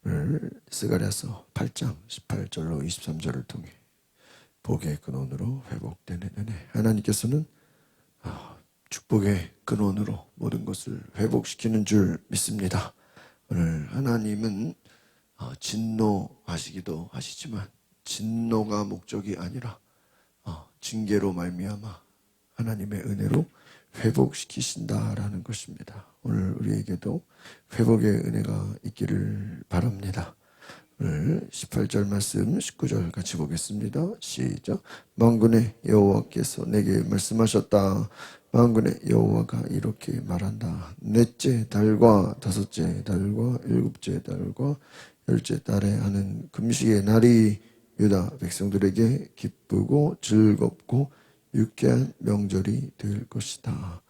오늘 스가랴서 8장 18절로 23절을 통해 복의 근원으로 회복되는 은혜, 하나님께서는 축복의 근원으로 모든 것을 회복시키는 줄 믿습니다. 오늘 하나님은 진노하시기도 하시지만 진노가 목적이 아니라 징계로 말미암아 하나님의 은혜로 회복시키신다라는 것입니다. 오늘 우리에게도 회복의 은혜가 있기를 바랍니다. 오늘 18절 말씀 19절 같이 보겠습니다. 시작. 만군의 여호와께서 내게 말씀하셨다. 만군의 여호와가 이렇게 말한다. 넷째 달과 다섯째 달과 일곱째 달과 열째 달에 하는 금식의 날이 유다 백성들에게 기쁘고 즐겁고 유쾌한 명절이 될 것이다.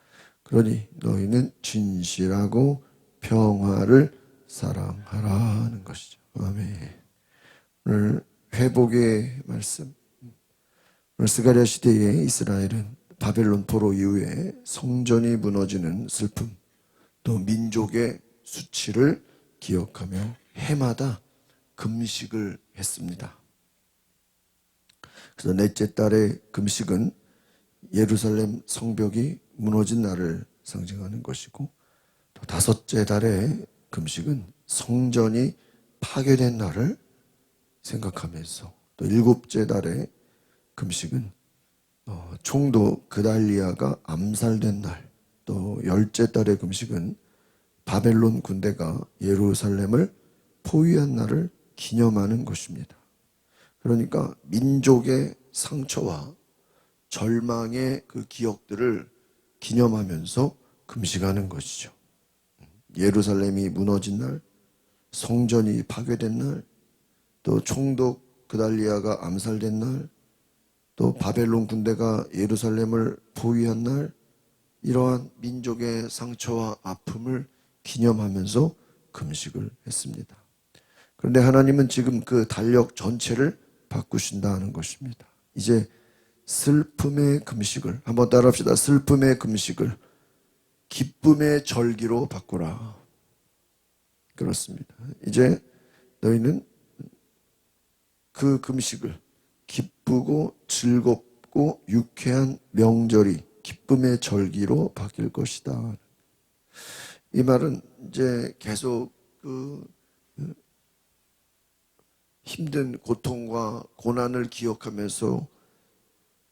그러니 너희는 진실하고 평화를 사랑하라는 것이죠. 아멘. 오늘 회복의 말씀. 오늘 스가랴 시대의 이스라엘은 바벨론 포로 이후에 성전이 무너지는 슬픔, 또 민족의 수치를 기억하며 해마다 금식을 했습니다. 그래서 넷째 달의 금식은 예루살렘 성벽이 무너진 날을 상징하는 것이고, 또 다섯째 달의 금식은 성전이 파괴된 날을 생각하면서, 또 일곱째 달의 금식은 총독 그달리아가 암살된 날, 또 열째 달의 금식은 바벨론 군대가 예루살렘을 포위한 날을 기념하는 것입니다. 그러니까 민족의 상처와 절망의 그 기억들을 기념하면서 금식하는 것이죠. 예루살렘이 무너진 날, 성전이 파괴된 날, 또 총독 그달리아가 암살된 날, 또 바벨론 군대가 예루살렘을 포위한 날, 이러한 민족의 상처와 아픔을 기념하면서 금식을 했습니다. 그런데 하나님은 지금 그 달력 전체를 바꾸신다는 것입니다. 이제 슬픔의 금식을, 한번 따라합시다. 슬픔의 금식을 기쁨의 절기로 바꾸라. 그렇습니다. 이제 너희는 그 금식을 기쁘고 즐겁고 유쾌한 명절이 기쁨의 절기로 바뀔 것이다. 이 말은 이제 계속 힘든 고통과 고난을 기억하면서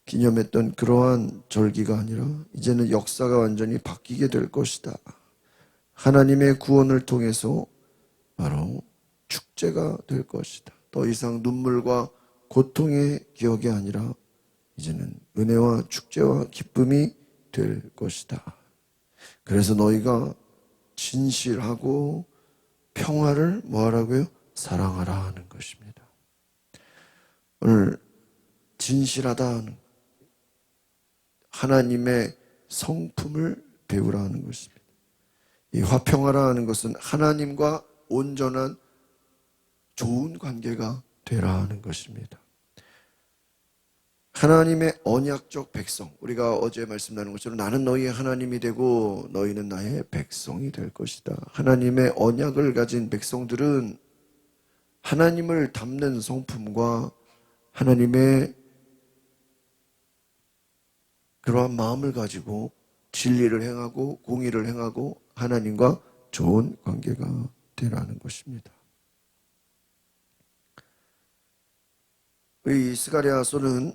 기념했던 그러한 절기가 아니라 이제는 역사가 완전히 바뀌게 될 것이다. 하나님의 구원을 통해서 바로 축제가 될 것이다. 더 이상 눈물과 고통의 기억이 아니라 이제는 은혜와 축제와 기쁨이 될 것이다. 그래서 너희가 진실하고 평화를 뭐하라고요? 사랑하라 하는 것입니다. 오늘 진실하다는 하나님의 성품을 배우라 하는 것입니다. 이 화평하라 하는 것은 하나님과 온전한 좋은 관계가 되라 하는 것입니다. 하나님의 언약적 백성, 우리가 어제 말씀 나눈 것처럼 나는 너희의 하나님이 되고 너희는 나의 백성이 될 것이다. 하나님의 언약을 가진 백성들은 하나님을 닮는 성품과 하나님의 그러한 마음을 가지고 진리를 행하고 공의를 행하고 하나님과 좋은 관계가 되라는 것입니다. 우리 스가랴서는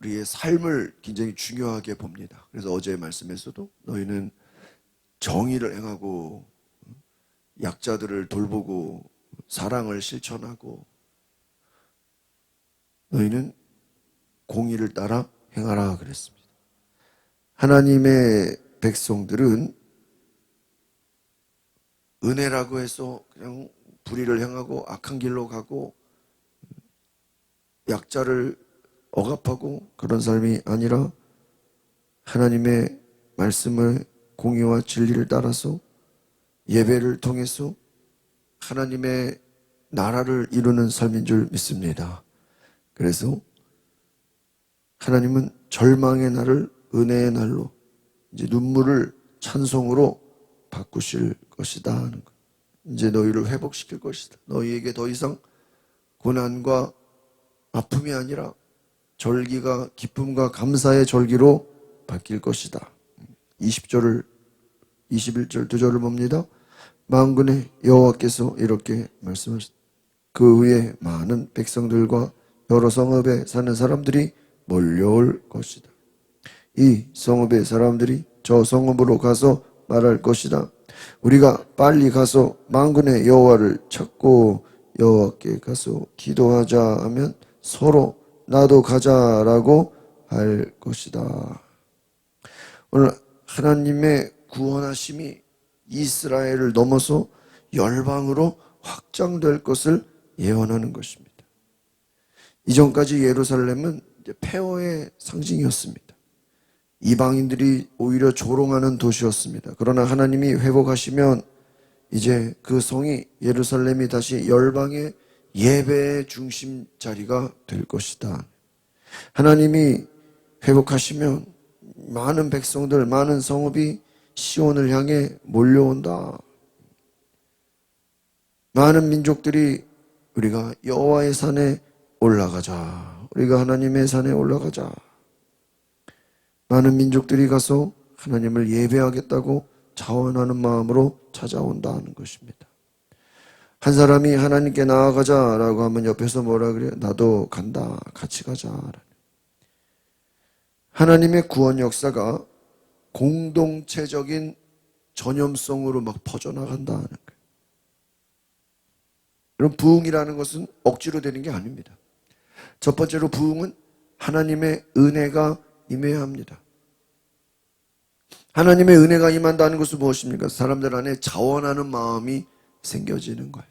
우리의 삶을 굉장히 중요하게 봅니다. 그래서 어제의 말씀에서도 너희는 정의를 행하고 약자들을 돌보고 사랑을 실천하고 너희는 공의를 따라 행하라 그랬습니다. 하나님의 백성들은 은혜라고 해서 그냥 불의를 행하고 악한 길로 가고 약자를 억압하고 그런 삶이 아니라 하나님의 말씀을 공의와 진리를 따라서 예배를 통해서 하나님의 나라를 이루는 삶인 줄 믿습니다. 그래서 하나님은 절망의 날을 은혜의 날로, 이제 눈물을 찬송으로 바꾸실 것이다 하는 것. 이제 너희를 회복시킬 것이다. 너희에게 더 이상 고난과 아픔이 아니라 절기가 기쁨과 감사의 절기로 바뀔 것이다. 20절을 21절 두 절을 봅니다. 만군의 여호와께서 이렇게 말씀하셨다. 그 후에 많은 백성들과 여러 성읍에 사는 사람들이 몰려올 것이다. 이 성읍의 사람들이 저 성읍으로 가서 말할 것이다. 우리가 빨리 가서 만군의 여호와를 찾고 여호와께 가서 기도하자 하면 서로 나도 가자라고 할 것이다. 오늘 하나님의 구원하심이 이스라엘을 넘어서 열방으로 확장될 것을 예언하는 것입니다. 이전까지 예루살렘은 폐허의 상징이었습니다. 이방인들이 오히려 조롱하는 도시였습니다. 그러나 하나님이 회복하시면 이제 그 성이 예루살렘이 다시 열방의 예배의 중심 자리가 될 것이다. 하나님이 회복하시면 많은 백성들, 많은 성읍이 시온을 향해 몰려온다. 많은 민족들이 우리가 여호와의 산에 올라가자. 우리가 하나님의 산에 올라가자. 많은 민족들이 가서 하나님을 예배하겠다고 자원하는 마음으로 찾아온다는 것입니다. 한 사람이 하나님께 나아가자라고 하면 옆에서 뭐라 그래요? 나도 간다. 같이 가자. 하나님의 구원 역사가 공동체적인 전염성으로 막 퍼져나간다는 거예요. 그럼 부흥이라는 것은 억지로 되는 게 아닙니다. 첫 번째로 부흥은 하나님의 은혜가 임해야 합니다. 하나님의 은혜가 임한다는 것은 무엇입니까? 사람들 안에 자원하는 마음이 생겨지는 거예요.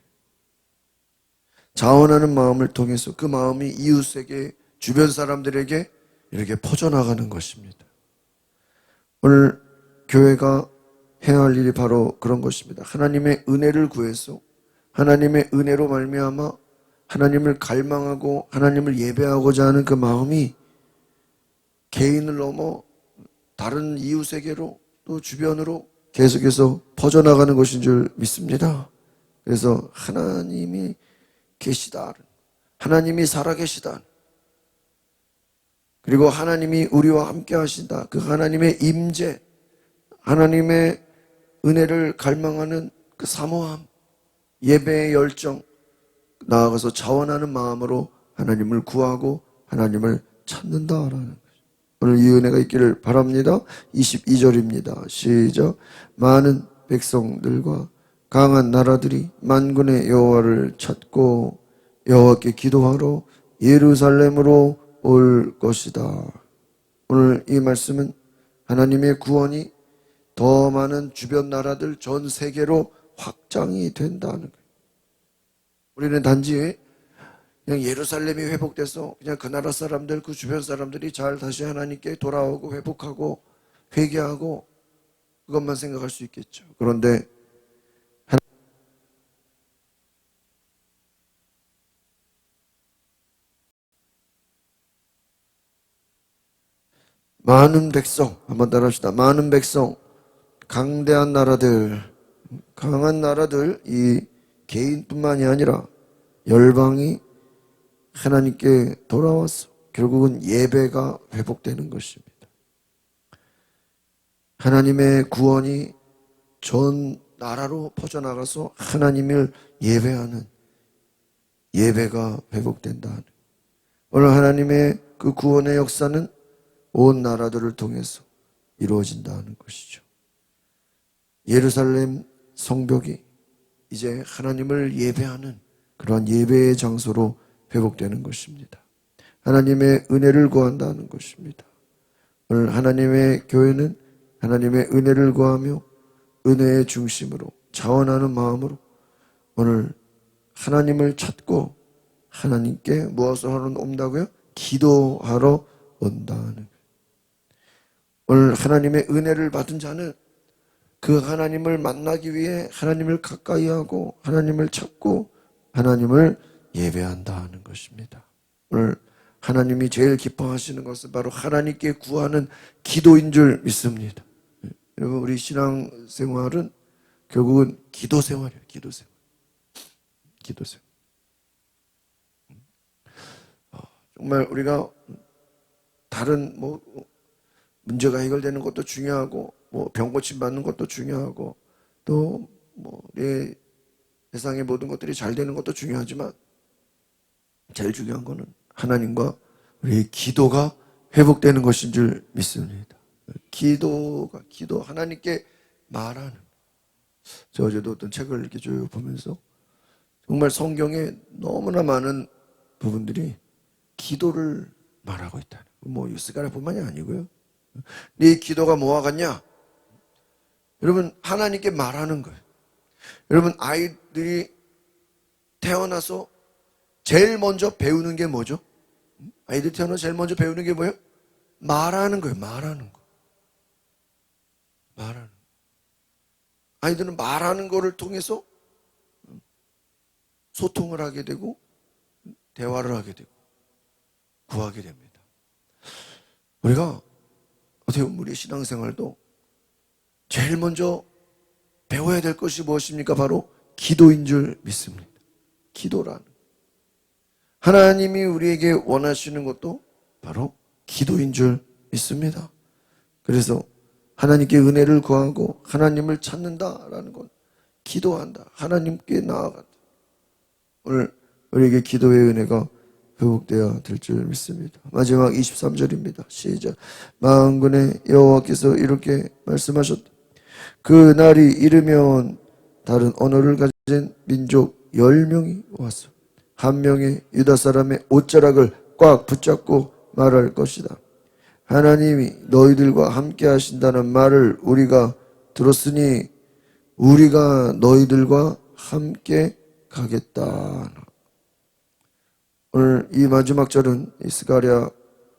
자원하는 마음을 통해서 그 마음이 이웃에게, 주변 사람들에게 이렇게 퍼져나가는 것입니다. 오늘 교회가 해야 할 일이 바로 그런 것입니다. 하나님의 은혜를 구해서 하나님의 은혜로 말미암아 하나님을 갈망하고 하나님을 예배하고자 하는 그 마음이 개인을 넘어 다른 이웃에게로 또 주변으로 계속해서 퍼져나가는 것인 줄 믿습니다. 그래서 하나님이 계시다. 하나님이 살아계시다. 그리고 하나님이 우리와 함께 하신다. 그 하나님의 임재, 하나님의 은혜를 갈망하는 그 사모함, 예배의 열정, 나아가서 자원하는 마음으로 하나님을 구하고 하나님을 찾는다라는 거죠. 오늘 이 은혜가 있기를 바랍니다. 22절입니다. 시작. 많은 백성들과 강한 나라들이 만군의 여호와를 찾고 여호와께 기도하러 예루살렘으로 올 것이다. 오늘 이 말씀은 하나님의 구원이 더 많은 주변 나라들 전 세계로 확장이 된다는 거예요. 우리는 단지 그냥 예루살렘이 회복돼서 그냥 그 나라 사람들, 그 주변 사람들이 잘 다시 하나님께 돌아오고 회복하고 회개하고 그것만 생각할 수 있겠죠. 그런데 많은 백성, 한번 따라합시다. 많은 백성, 강대한 나라들, 강한 나라들, 이 개인뿐만이 아니라 열방이 하나님께 돌아와서 결국은 예배가 회복되는 것입니다. 하나님의 구원이 전 나라로 퍼져나가서 하나님을 예배하는 예배가 회복된다. 오늘 하나님의 그 구원의 역사는 온 나라들을 통해서 이루어진다는 것이죠. 예루살렘 성벽이 이제 하나님을 예배하는 그러한 예배의 장소로 회복되는 것입니다. 하나님의 은혜를 구한다는 것입니다. 오늘 하나님의 교회는 하나님의 은혜를 구하며 은혜의 중심으로 자원하는 마음으로 오늘 하나님을 찾고 하나님께 무엇을 하러 온다고요? 기도하러 온다는 거예요. 오늘 하나님의 은혜를 받은 자는 그 하나님을 만나기 위해 하나님을 가까이 하고 하나님을 찾고 하나님을 예배한다는 것입니다. 오늘 하나님이 제일 기뻐하시는 것은 바로 하나님께 구하는 기도인 줄 믿습니다. 여러분, 우리 신앙생활은 결국은 기도 생활이에요. 기도 생활. 기도 생활. 정말 우리가 다른 문제가 해결되는 것도 중요하고 병 고침 받는 것도 중요하고 또 우리 세상의 모든 것들이 잘 되는 것도 중요하지만 제일 중요한 거는 하나님과 우리의 기도가 회복되는 것인 줄 믿습니다. 기도 하나님께 말하는. 저 어제도 어떤 책을 이렇게 쭉 보면서 정말 성경에 너무나 많은 부분들이 기도를 말하고 있다는. 스가랴뿐만이 아니고요. 네 기도가 뭐와 같냐? 여러분, 하나님께 말하는 거예요. 여러분, 아이들이 태어나서 제일 먼저 배우는 게 뭐죠? 아이들이 태어나서 제일 먼저 배우는 게 뭐예요? 말하는 거예요. 말하는 거. 말하는 거. 아이들은 말하는 거를 통해서 소통을 하게 되고 대화를 하게 되고 구하게 됩니다. 우리가 어떻게 보면 우리의 신앙생활도 제일 먼저 배워야 될 것이 무엇입니까? 바로 기도인 줄 믿습니다. 기도라는. 하나님이 우리에게 원하시는 것도 바로 기도인 줄 믿습니다. 그래서 하나님께 은혜를 구하고 하나님을 찾는다라는 건 기도한다. 하나님께 나아간다. 오늘 우리에게 기도의 은혜가 회복되어야 될 줄 믿습니다. 마지막 23절입니다. 시작. 만군의 여호와께서 이렇게 말씀하셨다. 그 날이 이르면 다른 언어를 가진 민족 10명이 와서 한 명의 유다 사람의 옷자락을 꽉 붙잡고 말할 것이다. 하나님이 너희들과 함께 하신다는 말을 우리가 들었으니 우리가 너희들과 함께 가겠다. 오늘 이 마지막 절은 스가랴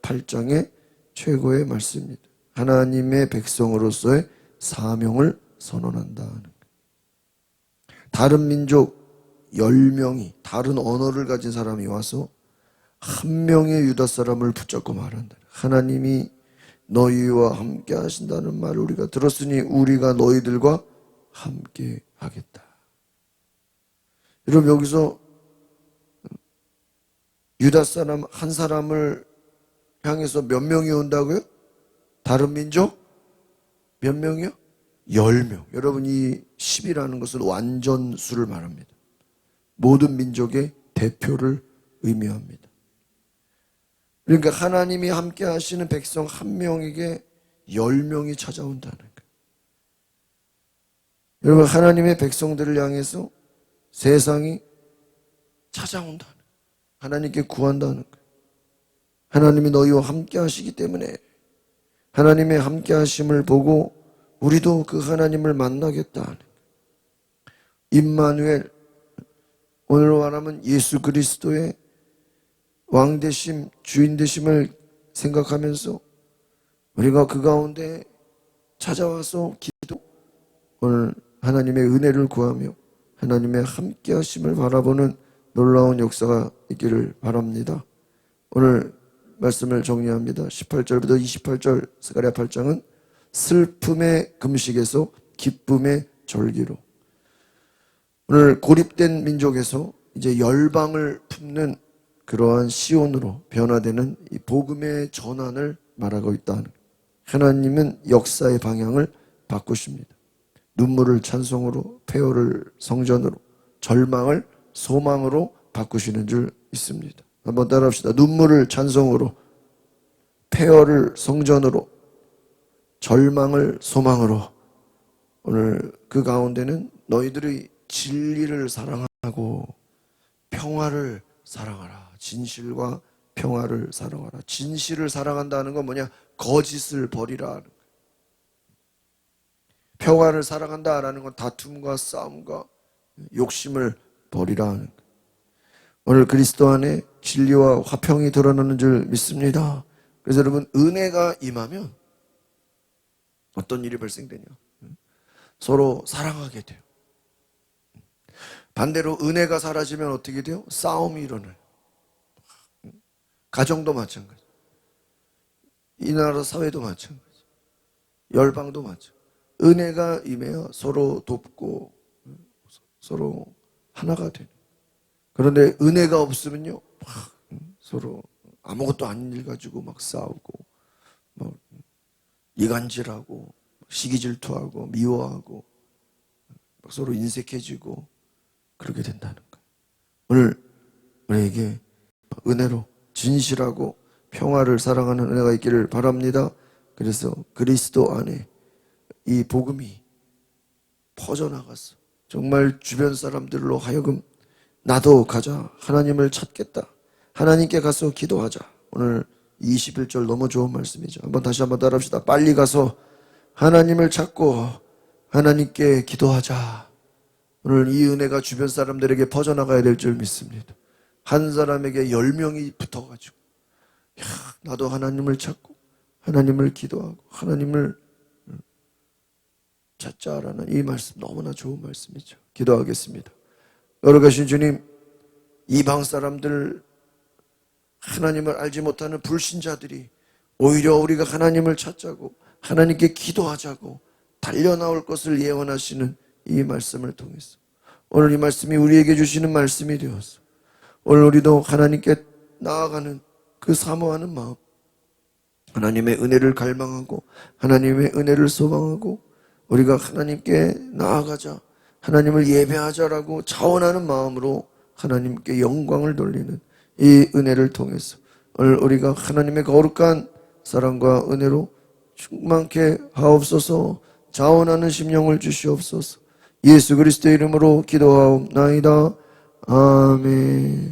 8장의 최고의 말씀입니다. 하나님의 백성으로서의 사명을 선언한다는 거예요. 다른 민족 10명이 다른 언어를 가진 사람이 와서 한 명의 유다 사람을 붙잡고 말한다. 하나님이 너희와 함께 하신다는 말을 우리가 들었으니 우리가 너희들과 함께 하겠다. 여러분, 여기서 유다 사람 한 사람을 향해서 몇 명이 온다고요? 다른 민족? 몇 명이요? 10명. 여러분, 이 10이라는 것은 완전수를 말합니다. 모든 민족의 대표를 의미합니다. 그러니까 하나님이 함께 하시는 백성 한 명에게 10명이 찾아온다는 거예요. 여러분, 하나님의 백성들을 향해서 세상이 찾아온다는 거예요. 하나님께 구한다는 거예요. 하나님이 너희와 함께 하시기 때문에 하나님의 함께 하심을 보고 우리도 그 하나님을 만나겠다는 거예요. 임마누엘, 오늘로 말하면 예수 그리스도의 왕되심, 주인되심을 생각하면서 우리가 그 가운데 찾아와서 오늘 하나님의 은혜를 구하며 하나님의 함께 하심을 바라보는 놀라운 역사가 있기를 바랍니다. 오늘 말씀을 정리합니다. 18절부터 28절 스가랴 8장은 슬픔의 금식에서 기쁨의 절기로, 오늘 고립된 민족에서 이제 열방을 품는 그러한 시온으로 변화되는 이 복음의 전환을 말하고 있다는 거예요. 하나님은 역사의 방향을 바꾸십니다. 눈물을 찬송으로, 폐허를 성전으로, 절망을 소망으로 바꾸시는 줄 믿습니다. 한번 따라합시다. 눈물을 찬송으로, 폐허를 성전으로, 절망을 소망으로. 오늘 그 가운데는 너희들이 진리를 사랑하고 평화를 사랑하라. 진실과 평화를 사랑하라. 진실을 사랑한다는 건 뭐냐? 거짓을 버리라. 평화를 사랑한다라는 건 다툼과 싸움과 욕심을 버리라. 오늘 그리스도 안에 진리와 화평이 드러나는 줄 믿습니다. 그래서 여러분, 은혜가 임하면 어떤 일이 발생되냐? 서로 사랑하게 돼요. 반대로 은혜가 사라지면 어떻게 돼요? 싸움이 일어나요. 가정도 마찬가지. 이 나라 사회도 마찬가지. 열방도 마찬가지. 은혜가 임해야 서로 돕고 서로 하나가 되는. 그런데 은혜가 없으면요, 막 서로 아무것도 아닌 일 가지고 막 싸우고, 막 이간질하고, 시기질투하고, 미워하고, 막 서로 인색해지고 그렇게 된다는 거예요. 오늘 우리에게 은혜로 진실하고 평화를 사랑하는 은혜가 있기를 바랍니다. 그래서 그리스도 안에 이 복음이 퍼져나갔어. 정말 주변 사람들로 하여금 나도 가자. 하나님을 찾겠다. 하나님께 가서 기도하자. 오늘 21절 너무 좋은 말씀이죠. 다시 한번 따라합시다. 빨리 가서 하나님을 찾고 하나님께 기도하자. 오늘 이 은혜가 주변 사람들에게 퍼져나가야 될 줄 믿습니다. 한 사람에게 10명이 붙어가지고 나도 하나님을 찾고 하나님을 기도하고 하나님을 찾자라는 이 말씀 너무나 좋은 말씀이죠. 기도하겠습니다. 걸어가신 주님, 이방 사람들, 하나님을 알지 못하는 불신자들이 오히려 우리가 하나님을 찾자고 하나님께 기도하자고 달려나올 것을 예언하시는 이 말씀을 통해서 오늘 이 말씀이 우리에게 주시는 말씀이 되어서 오늘 우리도 하나님께 나아가는 그 사모하는 마음, 하나님의 은혜를 갈망하고 하나님의 은혜를 소망하고 우리가 하나님께 나아가자, 하나님을 예배하자라고 자원하는 마음으로 하나님께 영광을 돌리는 이 은혜를 통해서 오늘 우리가 하나님의 거룩한 사랑과 은혜로 충만케 하옵소서. 자원하는 심령을 주시옵소서. 예수 그리스도의 이름으로 기도하옵나이다. 아멘.